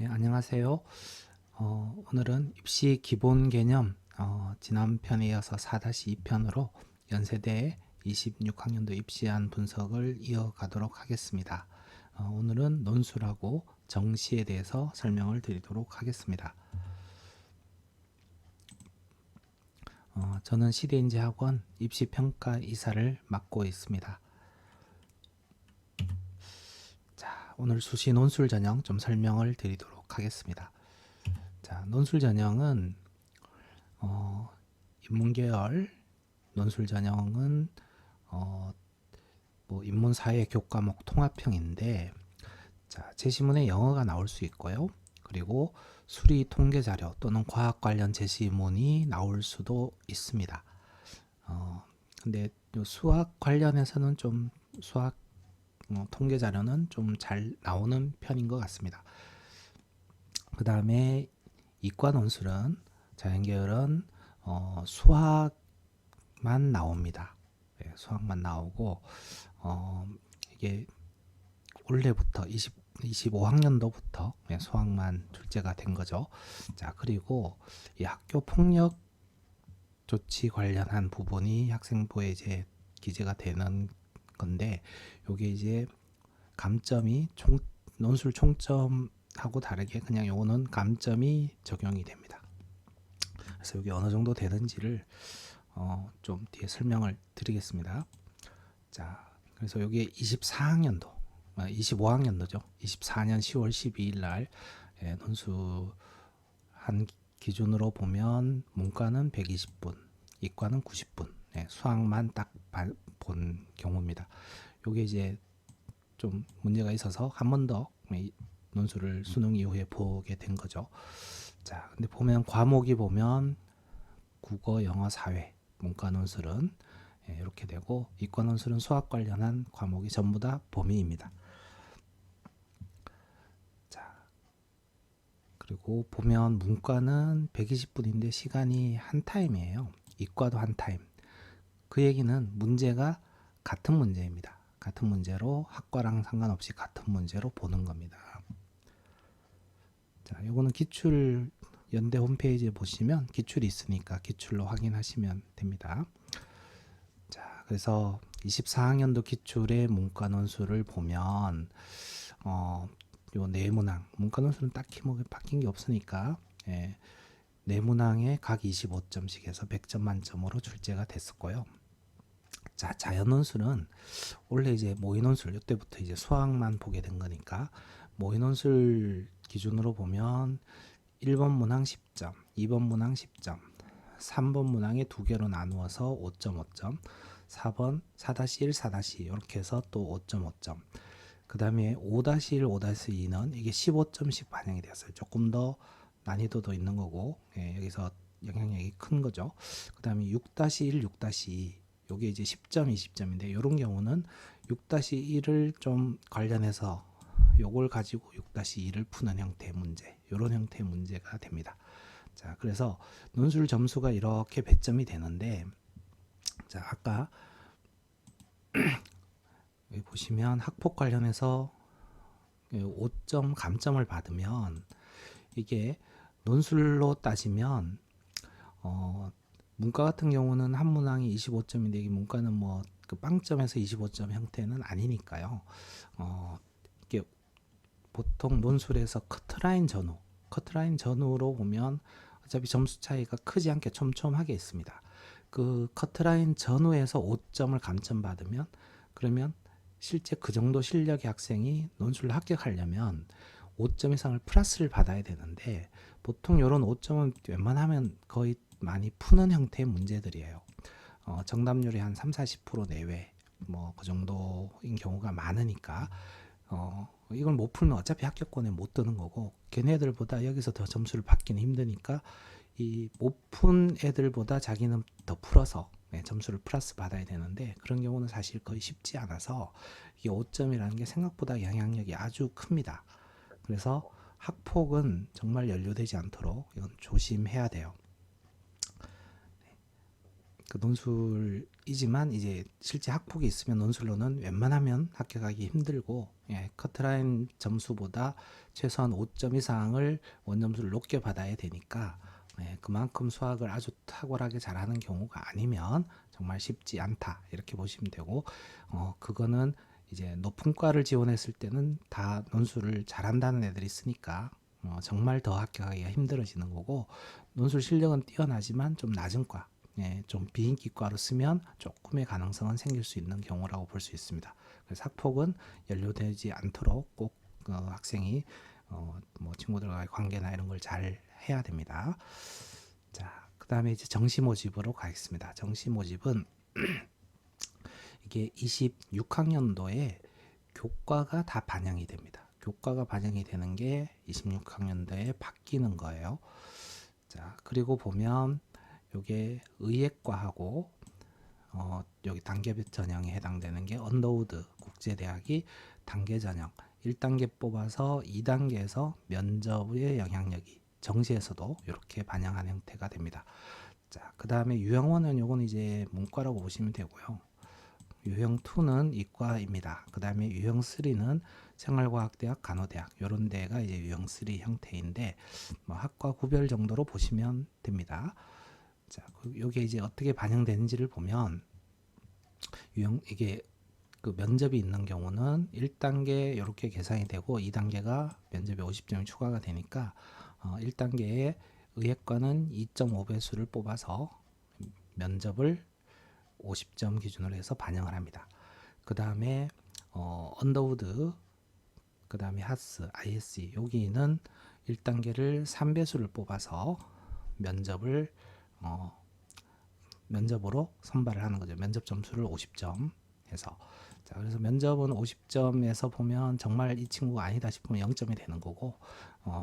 네, 안녕하세요. 오늘은 입시 기본 개념 지난 편에 이어서 4-2편으로 연세대 26학년도 입시안 분석을 이어가도록 하겠습니다. 오늘은 논술하고 정시에 대해서 설명을 드리도록 하겠습니다. 저는 시대인재학원 입시평가 이사를 맡고 있습니다. 자, 오늘 수시 논술 전형 좀 설명을 드리도록 하겠습니다. 자, 논술 전형은 인문계열 논술 전형은 인문사회 교과목 통합형인데, 자, 제시문에 영어가 나올 수 있고요. 그리고 수리 통계 자료 또는 과학 관련 제시문이 나올 수도 있습니다. 근데 수학 관련해서는 좀 수학 통계 자료는 좀 잘 나오는 편인 것 같습니다. 그 다음에 이과 논술은 자연계열은 수학만 나옵니다. 네, 수학만 나오고 이게 올해부터 25학년도부터 수학만 출제가 된 거죠. 자, 그리고 이 학교 폭력 조치 관련한 부분이 학생부에 이제 기재가 되는 건데, 요게 이제 감점이 논술 총점하고 다르게 그냥 요거는 감점이 적용이 됩니다. 그래서 여기 어느 정도 되는지를 좀 뒤에 설명을 드리겠습니다. 자, 그래서 여기 24학년도, 25학년도죠. 24년 10월 12일 날 논술한 기준으로 보면 문과는 120분, 이과는 90분, 수학만 딱 본 경우입니다. 요게 이제 좀 문제가 있어서 한 번 더 논술을 수능 이후에 보게 된 거죠. 자, 근데 보면 과목이 보면 국어, 영어, 사회, 문과 논술은 이렇게 되고, 이과 논술은 수학 관련한 과목이 전부 다 범위입니다. 자, 그리고 보면 문과는 120분인데 시간이 한 타임이에요. 이과도 한 타임. 그 얘기는 문제가 같은 문제입니다. 같은 문제로 학과랑 상관없이 같은 문제로 보는 겁니다. 자, 요거는 기출 연대 홈페이지에 보시면 기출이 있으니까 기출로 확인하시면 됩니다. 자, 그래서 24학년도 기출의 문과 논술을 보면 요 네문항, 문과 논술은 딱히 뭐 바뀐 게 없으니까 네문항에 각 25점씩 해서 100점 만점으로 출제가 됐었고요. 자, 자연 논술은 원래 이제 모의 논술, 이때부터 이제 수학만 보게 된 거니까 모의 논술 기준으로 보면 1번 문항 10점, 2번 문항 10점, 3번 문항에 두 개로 나누어서 5.5점, 4번 4-1, 4-2 이렇게 해서 또 5.5점. 그 다음에 5-1, 5-2는 이게 15점씩 반영이 되었어요. 조금 더 난이도도 있는 거고, 여기서 영향력이 큰 거죠. 그 다음에 6-1, 6-2 요게 이제 10점, 20점인데 이런 경우는 6-1을 좀 관련해서 요걸 가지고 6-2를 푸는 형태의 문제, 이런 형태의 문제가 됩니다. 자, 그래서 논술 점수가 이렇게 배점이 되는데, 자, 아까 여기 보시면 학폭 관련해서 5점 감점을 받으면 이게 논술로 따지면 문과 같은 경우는 한 문항이 25점인데 이게 문과는 뭐 그 빵점에서 25점 형태는 아니니까요. 이게 보통 논술에서 커트라인 전후로 보면 어차피 점수 차이가 크지 않게 촘촘하게 있습니다. 그 커트라인 전후에서 5점을 감점받으면, 그러면 실제 그 정도 실력의 학생이 논술을 합격하려면 5점 이상을 플러스를 받아야 되는데, 보통 이런 5점은 웬만하면 거의 많이 푸는 형태의 문제들이에요. 정답률이 한 30-40% 내외 뭐 그 정도인 경우가 많으니까 이걸 못 풀면 어차피 합격권에 못 드는 거고, 걔네들보다 여기서 더 점수를 받기는 힘드니까 이 못 푼 애들보다 자기는 더 풀어서 점수를 플러스 받아야 되는데, 그런 경우는 사실 거의 쉽지 않아서 이게 5점이라는 게 생각보다 영향력이 아주 큽니다. 그래서 학폭은 정말 연루되지 않도록 이건 조심해야 돼요. 그 논술이지만 이제 실제 학폭이 있으면 논술로는 웬만하면 합격하기 힘들고, 예, 커트라인 점수보다 최소한 5점 이상을 원점수를 높게 받아야 되니까, 예, 그만큼 수학을 아주 탁월하게 잘하는 경우가 아니면 정말 쉽지 않다 이렇게 보시면 되고, 그거는 이제 높은 과를 지원했을 때는 다 논술을 잘한다는 애들이 있으니까 정말 더 합격하기가 힘들어지는 거고, 논술 실력은 뛰어나지만 좀 낮은 과, 예, 좀 비인기과로 쓰면 조금의 가능성은 생길 수 있는 경우라고 볼 수 있습니다. 그래서 학폭은 연료되지 않도록 꼭 학생이 뭐 친구들과의 관계나 이런 걸 잘 해야 됩니다. 자, 그 다음에 이제 정시 모집으로 가겠습니다. 정시 모집은 이게 26학년도에 교과가 다 반영이 됩니다. 교과가 반영이 되는 게 26학년도에 바뀌는 거예요. 자, 그리고 보면 요게 의예과하고 여기 단계 전형에 해당되는 게 언더우드 국제대학이 단계 전형 1단계 뽑아서 2단계에서 면접의 영향력이 정시에서도 이렇게 반영하는 형태가 됩니다. 자, 그 다음에 유형1은 요건 이제 문과라고 보시면 되고요. 유형2는 이과입니다. 그 다음에 유형3는 생활과학대학, 간호대학 이런 데가 이제 유형3 형태인데 뭐 학과 구별 정도로 보시면 됩니다. 자, 요게 이제 어떻게 반영되는지를 보면 이게 그 면접이 있는 경우는 1단계 이렇게 계산이 되고 2단계가 면접에 50점이 추가가 되니까 1단계에 의예과는 2.5배수를 뽑아서 면접을 50점 기준으로 해서 반영을 합니다. 그 다음에 언더우드, 그 다음에 하스, ISE 여기는 1단계를 3배수를 뽑아서 면접으로 선발을 하는 거죠. 면접 점수를 50점 해서. 자, 그래서 면접은 50점에서 보면 정말 이 친구가 아니다 싶으면 0점이 되는 거고,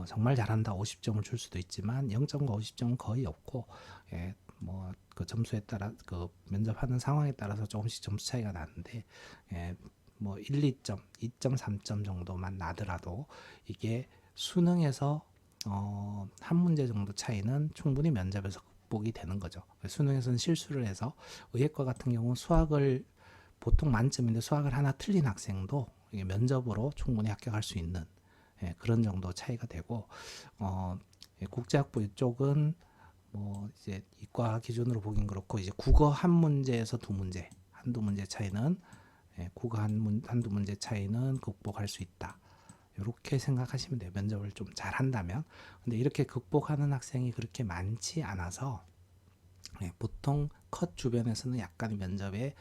정말 잘한다 50점을 줄 수도 있지만 0점과 50점은 거의 없고, 예, 뭐 그 점수에 따라 그 면접하는 상황에 따라서 조금씩 점수 차이가 나는데, 예, 뭐 1, 2점, 2점, 3점 정도만 나더라도 이게 수능에서 한 문제 정도 차이는 충분히 면접에서 극복이 되는 거죠. 수능에서는 실수를 해서 의예과 같은 경우 수학을 보통 만점인데 수학을 하나 틀린 학생도 이게 면접으로 충분히 합격할 수 있는, 예, 그런 정도 차이가 되고, 국제학부 이쪽은 뭐 이제 이과 기준으로 보긴 그렇고 이제 국어 한 문제에서 두 문제, 한두 문제 차이는, 예, 국어 한두 문제 차이는 극복할 수 있다. 이렇게 생각하시면 돼요. 면접을 좀 잘한다면. 근데 이렇게 극복하는 학생이 그렇게 많지 않아서, 예, 보통 컷 주변에서는 약간 면접의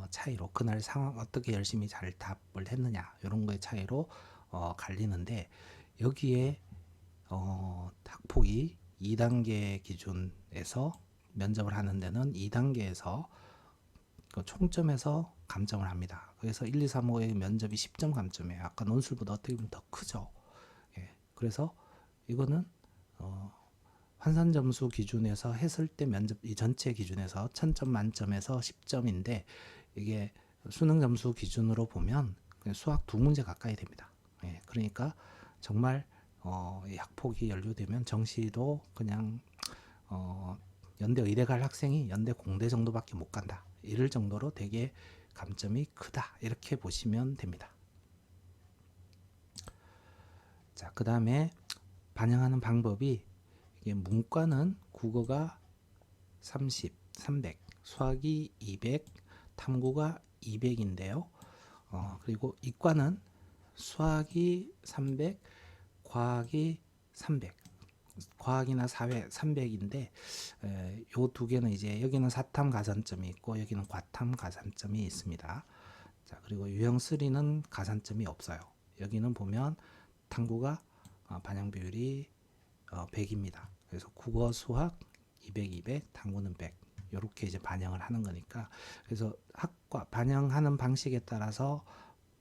차이로 그날 상황 어떻게 열심히 잘 답을 했느냐 이런 거의 차이로 갈리는데, 여기에 학폭이 2단계 기준에서 면접을 하는 데는 2단계에서 그 총점에서 감점을 합니다. 그래서 1, 2, 3, 5의 면접이 10점 감점이에요. 아까 논술보다 어떻게 보면 더 크죠. 예, 그래서 이거는 환산 점수 기준에서 했을 때 면접 이 전체 기준에서 1000점 만점에서 10점인데 이게 수능 점수 기준으로 보면 수학 두 문제 가까이 됩니다. 예, 그러니까 정말 이 학폭이 연료되면 정시도 그냥 연대 의대 갈 학생이 연대 공대 정도밖에 못 간다. 이럴 정도로 되게 감점이 크다. 이렇게 보시면 됩니다. 자, 그 다음에 반영하는 방법이, 이게 문과는 국어가 30, 300, 수학이 200, 탐구가 200인데요. 그리고 이과는 수학이 300, 과학이 300. 과학이나 사회 300인데 요 두 개는 이제 여기는 사탐 가산점이 있고 여기는 과탐 가산점이 있습니다. 자, 그리고 유형 3는 가산점이 없어요. 여기는 보면 탐구가 반영 비율이 100입니다. 그래서 국어, 수학 200, 200, 탐구는 100. 이렇게 이제 반영을 하는 거니까, 그래서 학과 반영하는 방식에 따라서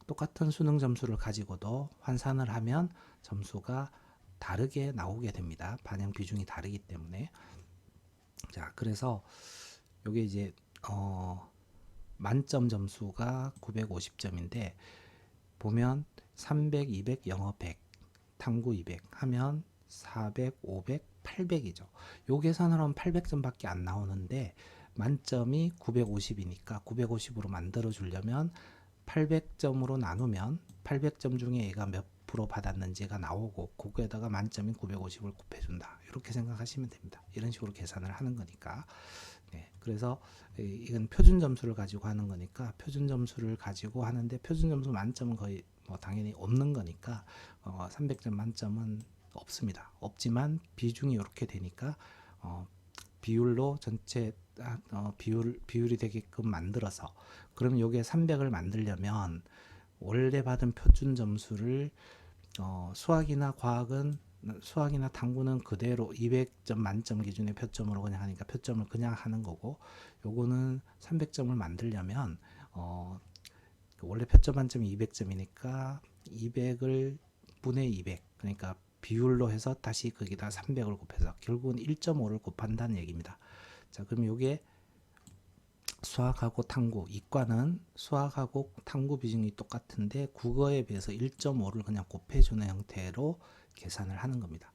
똑같은 수능 점수를 가지고도 환산을 하면 점수가 다르게 나오게 됩니다. 반영 비중이 다르기 때문에. 자, 그래서 요게 이제 만점 점수가 950점인데 보면 300, 200, 영어 100, 탐구 200 하면 400, 500, 800이죠. 요 계산을 하면 800점밖에 안 나오는데 만점이 950이니까 950으로 만들어 주려면 800점으로 나누면 800점 중에 얘가 몇 프로 받았는지가 나오고 그거에다가 만점인 950을 곱해준다. 이렇게 생각하시면 됩니다. 이런 식으로 계산을 하는 거니까. 네, 그래서 이건 표준 점수를 가지고 하는 거니까 표준 점수를 가지고 하는데 표준 점수 만점은 거의 뭐 당연히 없는 거니까 300점 만점은 없습니다. 없지만 비중이 이렇게 되니까 비율로 전체 비율이 되게끔 만들어서 그러면 요게 300을 만들려면 원래 받은 표준 점수를 수학이나 과학은 수학이나 탐구는 그대로 200점 만점 기준의 표점으로 그냥 하니까 표점을 그냥 하는 거고 요거는 300점을 만들려면 원래 표점 만점이 200점이니까 200을 분의 200 그러니까 비율로 해서 다시 거기다 300을 곱해서 결국은 1.5를 곱한다는 얘기입니다. 자, 그럼 요게 수학하고 탐구, 이과는 수학하고 탐구 비중이 똑같은데 국어에 비해서 1.5를 그냥 곱해주는 형태로 계산을 하는 겁니다.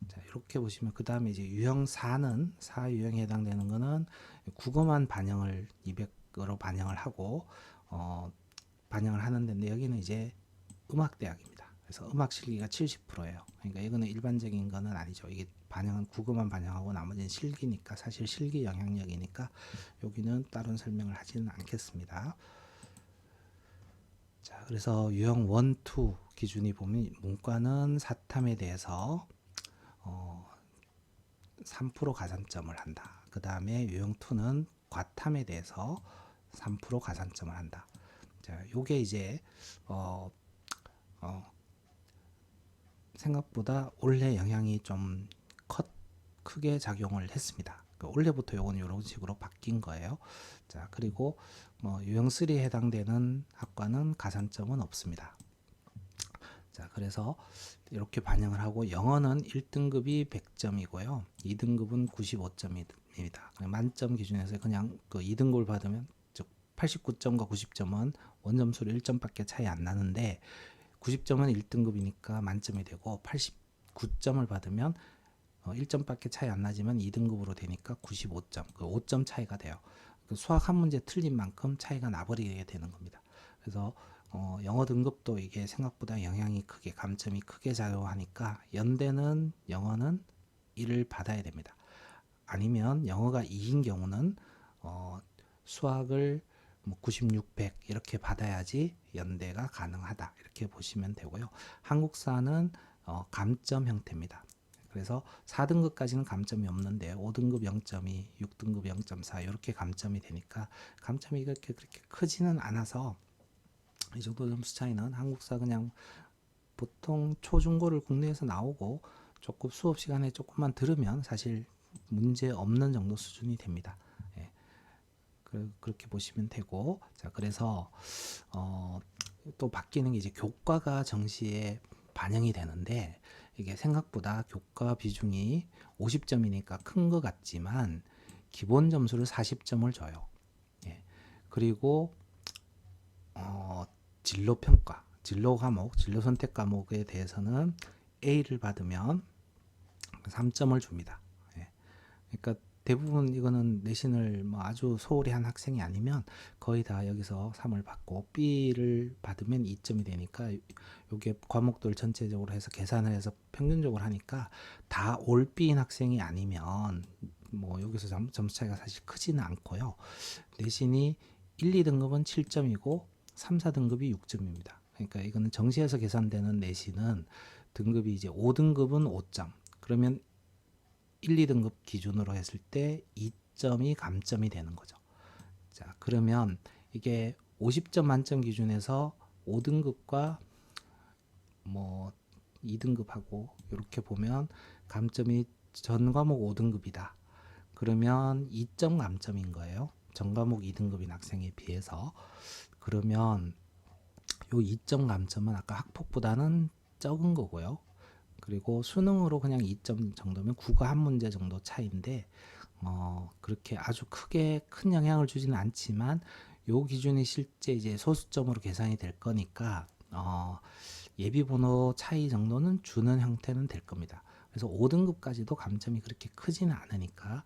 자, 이렇게 보시면 그 다음에 이제 유형 4는 4 유형에 해당되는 거는 국어만 반영을 200으로 반영을 하고 반영을 하는데 여기는 이제 음악대학입니다. 그래서 음악 실기가 70%예요. 그러니까 이거는 일반적인 거는 아니죠. 이게 반영은 국어만 반영하고 나머지는 실기니까 사실 실기 영향력이니까 여기는 다른 설명을 하지는 않겠습니다. 자, 그래서 유형 1, 2 기준이 보면 문과는 사탐에 대해서 3% 가산점을 한다. 그 다음에 유형 2는 과탐에 대해서 3% 가산점을 한다. 자, 요게 이제 생각보다 올해 영향이 좀 크게 작용을 했습니다. 그러니까 올해부터 요건 이런 식으로 바뀐 거예요. 자, 그리고 유형 3에 해당되는 학과는 가산점은 없습니다. 자, 그래서 이렇게 반영을 하고 영어는 1등급이 100점이고요. 2등급은 95점입니다. 만점 기준에서 그냥 그 2등급을 받으면 즉 89점과 90점은 원점수로 1점밖에 차이 안 나는데 90점은 1등급이니까 만점이 되고 89점을 받으면 1점밖에 차이 안 나지만 2등급으로 되니까 95점, 그 5점 차이가 돼요. 그 수학 한 문제 틀린 만큼 차이가 나버리게 되는 겁니다. 그래서 영어 등급도 이게 생각보다 영향이 크게 감점이 크게 작용하니까 연대는 영어는 1을 받아야 됩니다. 아니면 영어가 2인 경우는 수학을 96, 100 이렇게 받아야지 연대가 가능하다 이렇게 보시면 되고요. 한국사는 감점 형태입니다. 그래서 4등급까지는 감점이 없는데 5등급 0.2, 6등급 0.4 이렇게 감점이 되니까 감점이 그렇게 크지는 않아서 이 정도 점수 차이는 한국사 그냥 보통 초중고를 국내에서 나오고 조금 수업 시간에 조금만 들으면 사실 문제 없는 정도 수준이 됩니다. 예. 그렇게 보시면 되고 자 그래서 또 바뀌는 게 이제 교과가 정시에 반영이 되는데 이게 생각보다 교과 비중이 50점이니까 큰 것 같지만 기본 점수를 40점을 줘요. 예. 그리고 진로 평가, 진로 과목, 진로 선택 과목에 대해서는 A를 받으면 3점을 줍니다. 예. 그러니까 대부분 이거는 내신을 뭐 아주 소홀히 한 학생이 아니면 거의 다 여기서 3을 받고 B를 받으면 2점이 되니까 요게 과목들 전체적으로 해서 계산을 해서 평균적으로 하니까 다 올 B인 학생이 아니면 뭐 여기서 점수 차이가 사실 크지는 않고요. 내신이 1, 2등급은 7점이고 3, 4등급이 6점입니다. 그러니까 이거는 정시에서 계산되는 내신은 등급이 이제 5등급은 5점. 그러면 1, 2등급 기준으로 했을 때 2점이 감점이 되는 거죠. 자, 그러면 이게 50점 만점 기준에서 5등급과 뭐 2등급하고 이렇게 보면 감점이 전 과목 5등급이다. 그러면 2점 감점인 거예요. 전 과목 2등급인 학생에 비해서. 그러면 요 2점 감점은 아까 학폭보다는 적은 거고요. 그리고 수능으로 그냥 2점 정도면 국어 한 문제 정도 차이인데 그렇게 아주 크게 큰 영향을 주지는 않지만 요 기준이 실제 이제 소수점으로 계산이 될 거니까 예비번호 차이 정도는 주는 형태는 될 겁니다. 그래서 5등급까지도 감점이 그렇게 크지는 않으니까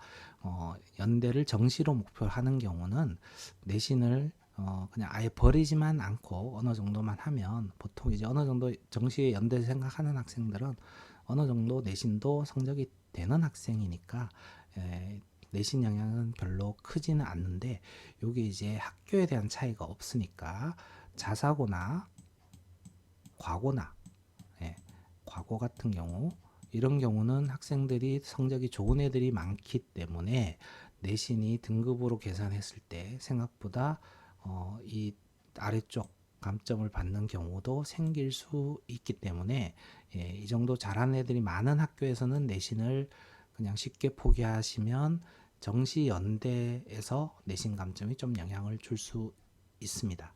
연대를 정시로 목표하는 경우는 내신을 그냥 아예 버리지만 않고 어느 정도만 하면, 보통 이제 어느 정도 정시에 연대 생각하는 학생들은 어느 정도 내신도 성적이 되는 학생이니까 내신 영향은 별로 크지는 않는데, 요게 이제 학교에 대한 차이가 없으니까 자사고나 과고나 과고 같은 경우, 이런 경우는 학생들이 성적이 좋은 애들이 많기 때문에 내신이 등급으로 계산했을 때 생각보다 이 아래쪽 감점을 받는 경우도 생길 수 있기 때문에 이 정도 잘하는 애들이 많은 학교에서는 내신을 그냥 쉽게 포기하시면 정시 연대에서 내신 감점이 좀 영향을 줄 수 있습니다.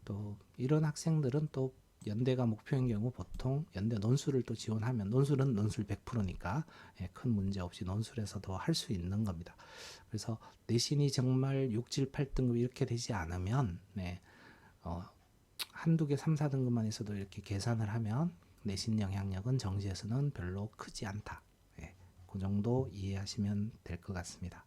또 이런 학생들은 또 연대가 목표인 경우 보통 연대 논술을 또 지원하면, 논술은 논술 100%니까 큰 문제 없이 논술에서도 할 수 있는 겁니다. 그래서 내신이 정말 6, 7, 8등급 이렇게 되지 않으면 한두 개 3, 4등급만 있어도 이렇게 계산을 하면 내신 영향력은 정시에서는 별로 크지 않다. 그 정도 이해하시면 될 것 같습니다.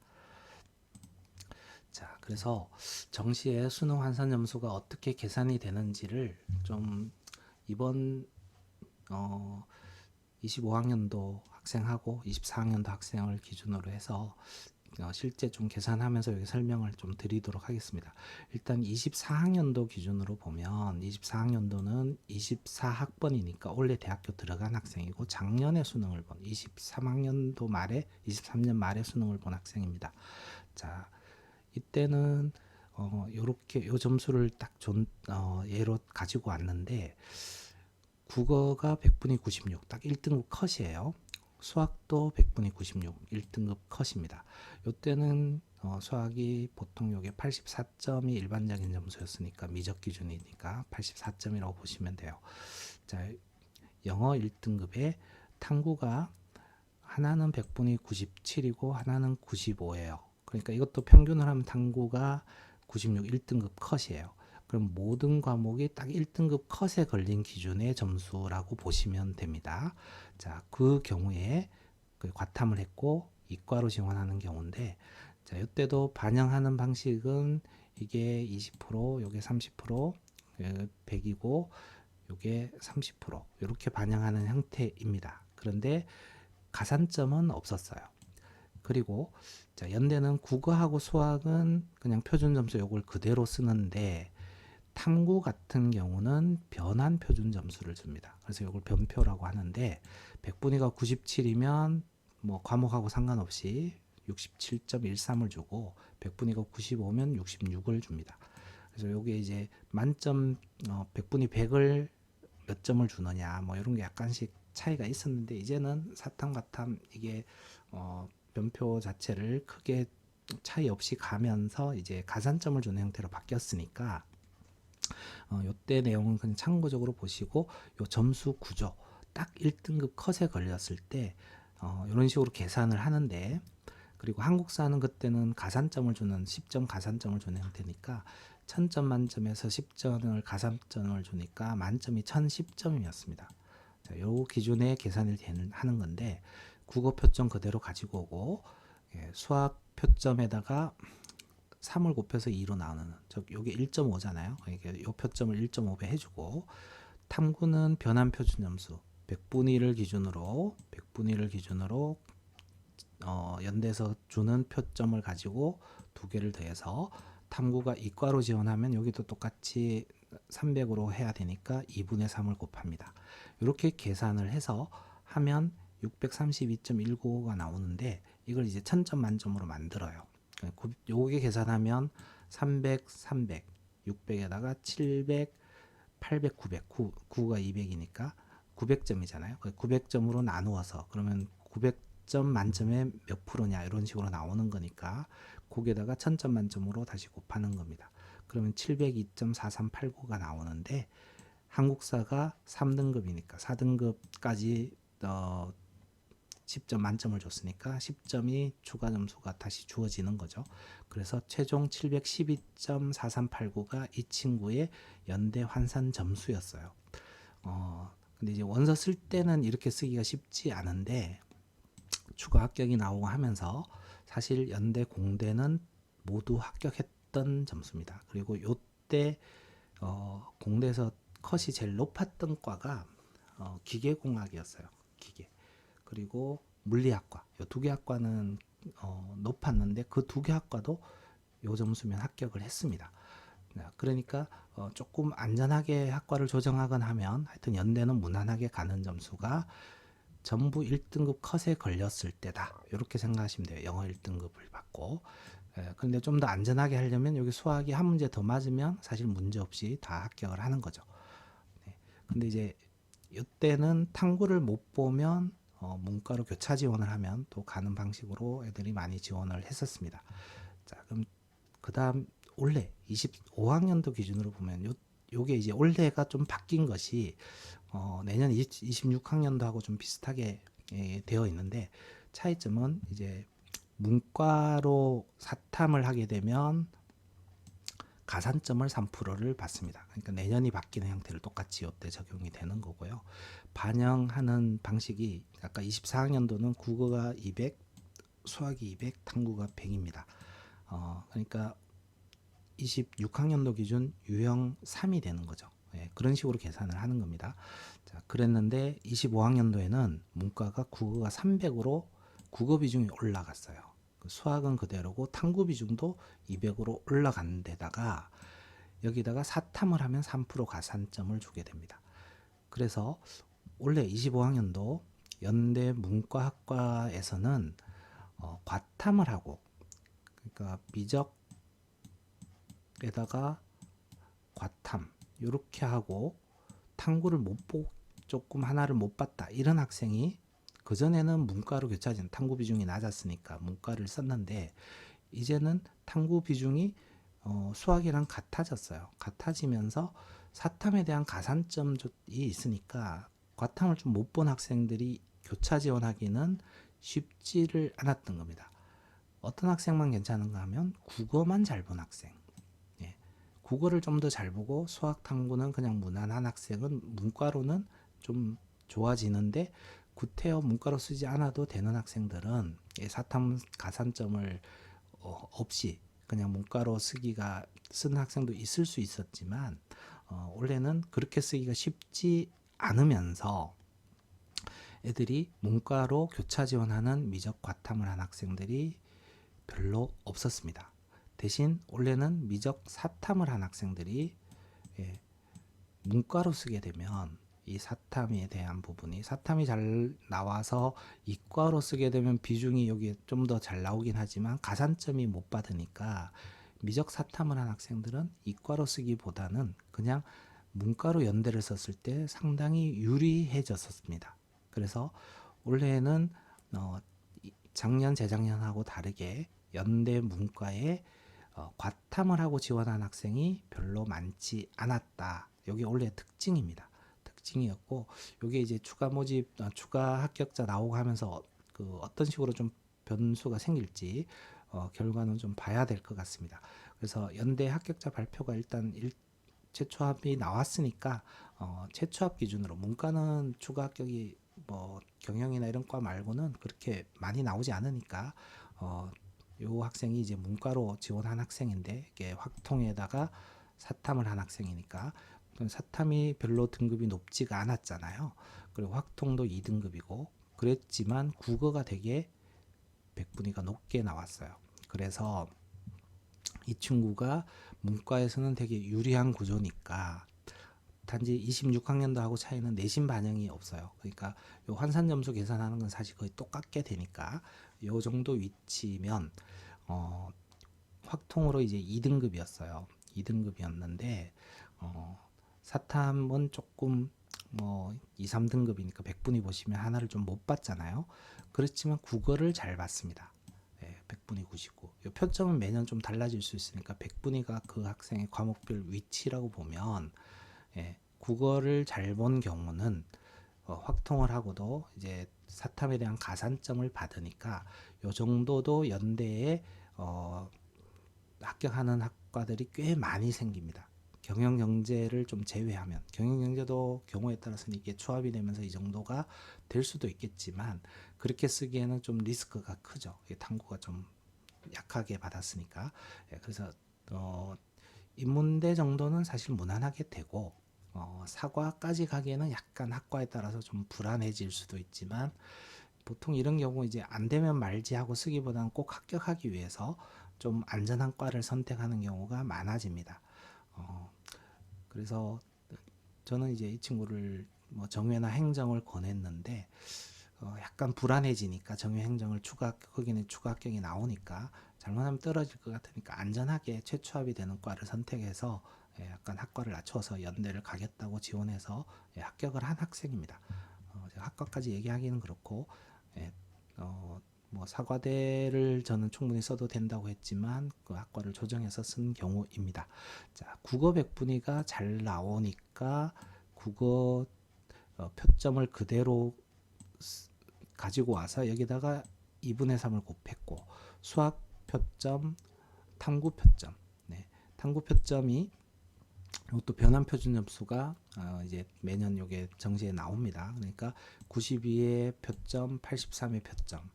자, 그래서 정시의 수능 환산 점수가 어떻게 계산이 되는지를 좀 이번 25학년도 학생하고 24학년도 학생을 기준으로 해서 실제 좀 계산하면서 여기 설명을 좀 드리도록 하겠습니다. 일단 24학년도 기준으로 보면 24학년도는 24학번이니까 원래 대학교 들어간 학생이고, 작년에 수능을 본 23학년도 말에 23년 말에 수능을 본 학생입니다. 자, 이때는 요렇게 요 점수를 딱 예로 가지고 왔는데, 국어가 100분위 96, 딱 1등급 컷이에요. 수학도 100분위 96, 1등급 컷입니다. 요때는 수학이 보통 요게 84점이 일반적인 점수였으니까, 미적 기준이니까 84점이라고 보시면 돼요. 자, 영어 1등급에 탐구가 하나는 100분위 97이고 하나는 95예요. 그러니까 이것도 평균을 하면 탐구가 96, 1등급 컷이에요. 그럼 모든 과목이 딱 1등급 컷에 걸린 기준의 점수라고 보시면 됩니다. 자, 그 경우에 과탐을 했고 이과로 지원하는 경우인데, 자, 이때도 반영하는 방식은 이게 20%, 요게 30%, 100이고 요게 30% 이렇게 반영하는 형태입니다. 그런데 가산점은 없었어요. 그리고 자, 연대는 국어하고 수학은 그냥 표준 점수 요걸 그대로 쓰는데, 탐구 같은 경우는 변환 표준 점수를 줍니다. 그래서 이걸 변표라고 하는데, 100분위가 97이면 뭐 과목하고 상관없이 67.13을 주고, 100분위가 95면 66을 줍니다. 그래서 요게 이제 만점 100분위 100을 몇 점을 주느냐 뭐 이런 게 약간씩 차이가 있었는데, 이제는 사탐 과탐 이게 변표 자체를 크게 차이 없이 가면서 이제 가산점을 주는 형태로 바뀌었으니까 요때 내용은 그냥 참고적으로 보시고, 요 점수 구조 딱 1등급 컷에 걸렸을 때 이런 식으로 계산을 하는데, 그리고 한국사는 그때는 가산점을 주는 10점 가산점을 주는 형태니까 1000점 만점에서 10점을 가산점을 주니까 만점이 1010점이었습니다. 자, 요 기준에 계산을 하는 건데, 국어 표점 그대로 가지고 오고 수학 표점에다가 3을 곱해서 2로 나오는, 요게 1.5잖아요. 그러니까 요 표점을 1.5배 해주고, 탐구는 변환 표준 점수 100분위를 기준으로 연대에서 주는 표점을 가지고 두 개를 더해서, 탐구가 이과로 지원하면 여기도 똑같이 300으로 해야 되니까 2분의 3을 곱합니다. 이렇게 계산을 해서 하면 632.195가 나오는데, 이걸 이제 1000점 만점으로 만들어요. 요게 계산하면 300, 300, 600에다가 700, 800, 900, 9가 200이니까 900점이잖아요. 900점으로 나누어서, 그러면 900점 만점에 몇 프로냐 이런 식으로 나오는 거니까 거기에다가 1000점 만점으로 다시 곱하는 겁니다. 그러면 702.4389가 나오는데, 한국사가 3등급이니까 4등급까지 10점 만점을 줬으니까 10점이 추가 점수가 다시 주어지는 거죠. 그래서 최종 712.4389가 이 친구의 연대 환산 점수였어요. 근데 이제 원서 쓸 때는 이렇게 쓰기가 쉽지 않은데 추가 합격이 나오고 하면서 사실 연대 공대는 모두 합격했던 점수입니다. 그리고 요때 공대에서 컷이 제일 높았던 과가 기계공학이었어요. 기계. 그리고 물리학과. 요 두 개 학과는 높았는데 그 두 개 학과도 요 점수면 합격을 했습니다. 그러니까 조금 안전하게 학과를 조정하거나 하면 하여튼 연대는 무난하게 가는 점수가 전부 1등급 컷에 걸렸을 때다. 이렇게 생각하시면 돼요. 영어 1등급을 받고. 그런데 좀 더 안전하게 하려면 여기 수학이 한 문제 더 맞으면 사실 문제 없이 다 합격을 하는 거죠. 네. 근데 이제 이때는 탐구를 못 보면 문과로 교차 지원을 하면 또 가는 방식으로 애들이 많이 지원을 했었습니다. 자, 그럼 그다음 올해 25학년도 기준으로 보면 요게 이제 올해가 좀 바뀐 것이 내년 26학년도하고 좀 비슷하게 되어 있는데 차이점은 이제 문과로 사탐을 하게 되면 가산점을 3%를 받습니다. 그러니까 내년이 바뀌는 형태를 똑같이 이때 적용이 되는 거고요. 반영하는 방식이 아까 24학년도는 국어가 200, 수학이 200, 탐구가 100입니다. 그러니까 26학년도 기준 유형 3이 되는 거죠. 예, 그런 식으로 계산을 하는 겁니다. 자, 그랬는데 25학년도에는 문과가 국어가 300으로 국어 비중이 올라갔어요. 수학은 그대로고 탐구 비중도 200으로 올라간 데다가 여기다가 사탐을 하면 3% 가산점을 주게 됩니다. 그래서 원래 25학년도 연대 문과학과에서는 과탐을 하고 그러니까 미적에다가 과탐 이렇게 하고 탐구를 못 보고 조금 하나를 못 봤다 이런 학생이 그전에는 문과로 교차하는 탐구 비중이 낮았으니까 문과를 썼는데 이제는 탐구 비중이 수학이랑 같아졌어요. 같아지면서 사탐에 대한 가산점이 있으니까 과탐을 좀 못 본 학생들이 교차 지원하기는 쉽지를 않았던 겁니다. 어떤 학생만 괜찮은가 하면 국어만 잘 본 학생. 예. 국어를 좀 더 잘 보고 수학 탐구는 그냥 무난한 학생은 문과로는 좀 좋아지는데 구태여 문과로 쓰지 않아도 되는 학생들은 사탐 가산점을 없이 그냥 문과로 쓰는 학생도 있을 수 있었지만 원래는 그렇게 쓰기가 쉽지 않으면서 애들이 문과로 교차 지원하는 미적 과탐을 한 학생들이 별로 없었습니다. 대신 원래는 미적 사탐을 한 학생들이 문과로 쓰게 되면 이 사탐에 대한 부분이 사탐이 잘 나와서 이과로 쓰게 되면 비중이 여기 좀 더 잘 나오긴 하지만 가산점이 못 받으니까 미적 사탐을 한 학생들은 이과로 쓰기보다는 그냥 문과로 연대를 썼을 때 상당히 유리해졌었습니다. 그래서 올해는 작년 재작년하고 다르게 연대 문과에 과탐을 하고 지원한 학생이 별로 많지 않았다. 여기 올해 특징입니다. 특징이었고 이게 이제 추가 모집, 추가 합격자 나오고 하면서 그 어떤 식으로 좀 변수가 생길지 결과는 좀 봐야 될 것 같습니다. 그래서 연대 합격자 발표가 일단 최초합이 나왔으니까 최초합 기준으로 문과는 추가 합격이 뭐 경영이나 이런 과 말고는 그렇게 많이 나오지 않으니까 요 학생이 이제 문과로 지원한 학생인데 이게 확통에다가 사탐을 한 학생이니까 사탐이 별로 등급이 높지가 않았잖아요. 그리고 확통도 2등급이고 그랬지만 국어가 되게 백분위가 높게 나왔어요. 그래서 이 친구가 문과에서는 되게 유리한 구조니까 단지 26학년도하고 차이는 내신 반영이 없어요. 그러니까 요 환산 점수 계산하는 건 사실 거의 똑같게 되니까 요 정도 위치면 확통으로 이제 2등급이었어요. 2등급이었는데 사탐은 조금 뭐 2, 3등급이니까 백분위 보시면 하나를 좀 못 봤잖아요. 그렇지만 국어를 잘 봤습니다. 백분위 99. 이 표점은 매년 좀 달라질 수 있으니까 백분위가 그 학생의 과목별 위치라고 보면 국어를 잘 본 경우는 확통을 하고도 이제 사탐에 대한 가산점을 받으니까 요 정도도 연대에 합격하는 학과들이 꽤 많이 생깁니다. 경영 경제를 좀 제외하면, 경영 경제도 경우에 따라서는 이게 추합이 되면서 이 정도가 될 수도 있겠지만 그렇게 쓰기에는 좀 리스크가 크죠. 탐구가 좀 약하게 받았으니까. 그래서 인문대 정도는 사실 무난하게 되고, 사과까지 가기에는 약간 학과에 따라서 좀 불안해질 수도 있지만, 보통 이런 경우 이제 안 되면 말지 하고 쓰기보다는 꼭 합격하기 위해서 좀 안전한 과를 선택하는 경우가 많아집니다. 그래서 저는 이제 이 친구를 뭐 정외나 행정을 권했는데, 약간 불안해지니까 정외 행정을 거기는 추가 합격이 나오니까 잘못하면 떨어질 것 같으니까 안전하게 최초합이 되는 과를 선택해서 약간 학과를 낮춰서 연대를 가겠다고 지원해서 합격을 한 학생입니다. 제가 학과까지 얘기하기는 그렇고, 예, 뭐 사과대를 저는 충분히 써도 된다고 했지만 그 학과를 조정해서 쓴 경우입니다. 자, 국어 100분위가 잘 나오니까 국어 표점을 그대로 가지고 와서 여기다가 2분의 3을 곱했고, 수학 표점, 탐구 표점, 네, 탐구 표점이 이것도 변환 표준 점수가 이제 매년 요게 정시에 나옵니다. 그러니까 92의 표점, 83의 표점,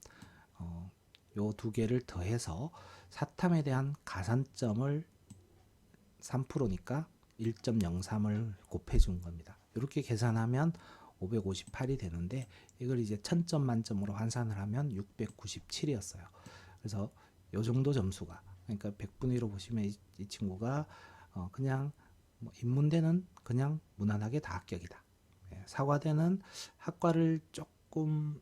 요 두 개를 더해서 사탐에 대한 가산점을 3%니까 1.03을 곱해준 겁니다. 이렇게 계산하면 558이 되는데, 이걸 이제 1000점 만점으로 환산을 하면 697이었어요. 그래서 요 정도 점수가, 그러니까 100분위로 보시면 이 친구가 그냥 뭐 인문대는 그냥 무난하게 다 합격이다. 사과대는 학과를 조금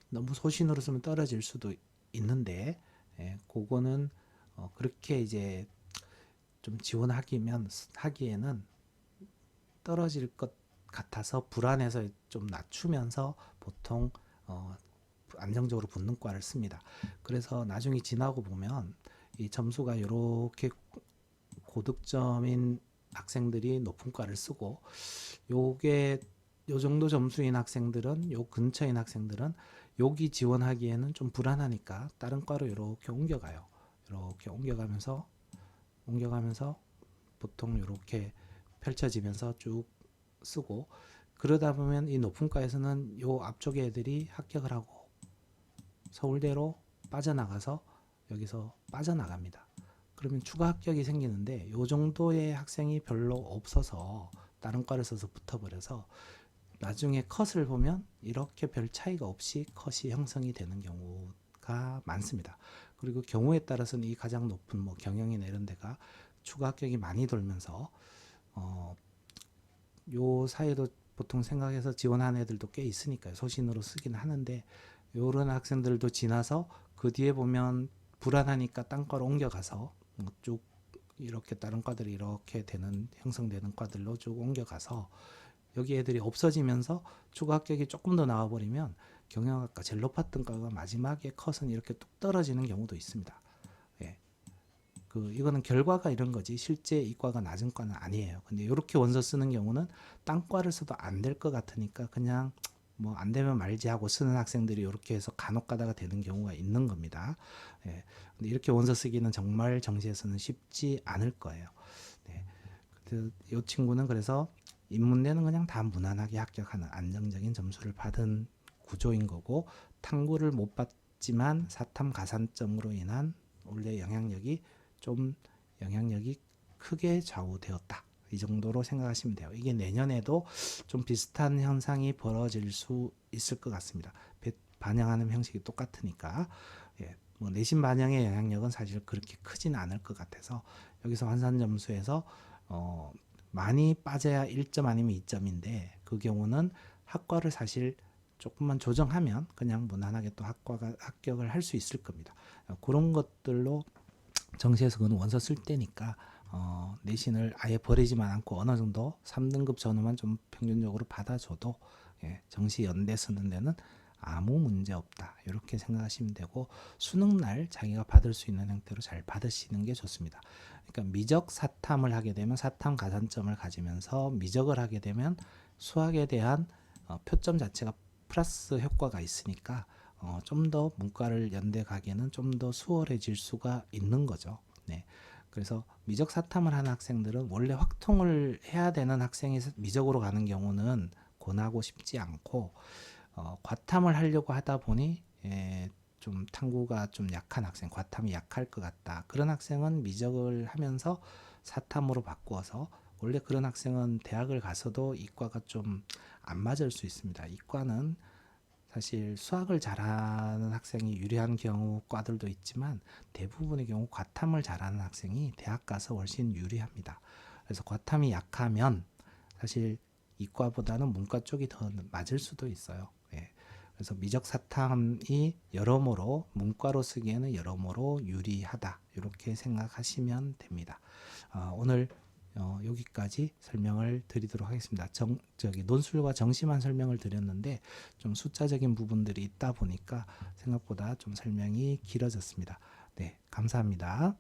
너무 소신으로 쓰면 떨어질 수도 있는데, 그거는 그렇게 이제 좀 하기에는 떨어질 것 같아서 불안해서 좀 낮추면서 보통 안정적으로 붙는 과를 씁니다. 그래서 나중에 지나고 보면 이 점수가 이렇게 고득점인 학생들이 높은 과를 쓰고, 요게 요 정도 점수인 학생들은, 요 근처인 학생들은 여기 지원하기에는 좀 불안하니까 다른 과로 이렇게 옮겨가요. 이렇게 옮겨가면서 보통 이렇게 펼쳐지면서 쭉 쓰고, 그러다 보면 이 높은 과에서는 요 앞쪽에 애들이 합격을 하고 서울대로 빠져나가서 여기서 빠져나갑니다. 그러면 추가 합격이 생기는데 요 정도의 학생이 별로 없어서 다른 과를 써서 붙어버려서 나중에 컷을 보면 이렇게 별 차이가 없이 컷이 형성이 되는 경우가 많습니다. 그리고 경우에 따라서는 이 가장 높은 뭐 경영이나 이런 데가 추가 합격이 많이 돌면서 요 사이도 보통 생각해서 지원하는 애들도 꽤 있으니까요. 소신으로 쓰긴 하는데, 요런 학생들도 지나서 그 뒤에 보면 불안하니까 딴 과로 옮겨가서 쭉 이렇게 다른 과들이 이렇게 형성되는 과들로 쭉 옮겨가서 여기 애들이 없어지면서 추가 합격이 조금 더 나와버리면 경영학과 제일 높았던 과가 마지막에 컷은 이렇게 뚝 떨어지는 경우도 있습니다. 예. 이거는 결과가 이런 거지 실제 이과가 낮은 과는 아니에요. 근데 이렇게 원서 쓰는 경우는 딴 과를 써도 안 될 것 같으니까 그냥 뭐 안 되면 말지 하고 쓰는 학생들이 이렇게 해서 간혹 가다가 되는 경우가 있는 겁니다. 예. 근데 이렇게 원서 쓰기는 정말 정시에서는 쉽지 않을 거예요. 네. 이 친구는 그래서 인문대는 그냥 다 무난하게 합격하는 안정적인 점수를 받은 구조인 거고, 탐구를 못 받지만 사탐 가산점으로 인한 원래 영향력이 크게 좌우되었다. 이 정도로 생각하시면 돼요. 이게 내년에도 좀 비슷한 현상이 벌어질 수 있을 것 같습니다. 반영하는 형식이 똑같으니까. 예, 뭐 내신 반영의 영향력은 사실 그렇게 크지는 않을 것 같아서 여기서 환산 점수에서 많이 빠져야 1점 아니면 2점인데 그 경우는 학과를 사실 조금만 조정하면 그냥 무난하게 또 합격을 할 수 있을 겁니다. 그런 것들로 정시에서 그건 원서 쓸 때니까 내신을 아예 버리지만 않고 어느 정도 3등급 전후만 좀 평균적으로 받아줘도 정시 연대 쓰는 데는 아무 문제 없다. 이렇게 생각하시면 되고, 수능날 자기가 받을 수 있는 형태로 잘 받으시는 게 좋습니다. 그러니까 미적 사탐을 하게 되면 사탐 가산점을 가지면서 미적을 하게 되면 수학에 대한 표점 자체가 플러스 효과가 있으니까 좀 더 문과를 연대 가기에는 좀 더 수월해질 수가 있는 거죠. 네. 그래서 미적 사탐을 하는 학생들은 원래 확통을 해야 되는 학생이 미적으로 가는 경우는 권하고 싶지 않고 과탐을 하려고 하다 보니 좀 탐구가 좀 약한 학생, 과탐이 약할 것 같다. 그런 학생은 미적을 하면서 사탐으로 바꾸어서 원래 그런 학생은 대학을 가서도 이과가 좀 안 맞을 수 있습니다. 이과는 사실 수학을 잘하는 학생이 유리한 경우 과들도 있지만 대부분의 경우 과탐을 잘하는 학생이 대학 가서 훨씬 유리합니다. 그래서 과탐이 약하면 사실 이과보다는 문과 쪽이 더 맞을 수도 있어요. 예. 그래서 미적 사탐이 여러모로 문과로 쓰기에는 여러모로 유리하다. 이렇게 생각하시면 됩니다. 오늘 여기까지 설명을 드리도록 하겠습니다. 논술과 정시만 설명을 드렸는데 좀 숫자적인 부분들이 있다 보니까 생각보다 좀 설명이 길어졌습니다. 네, 감사합니다.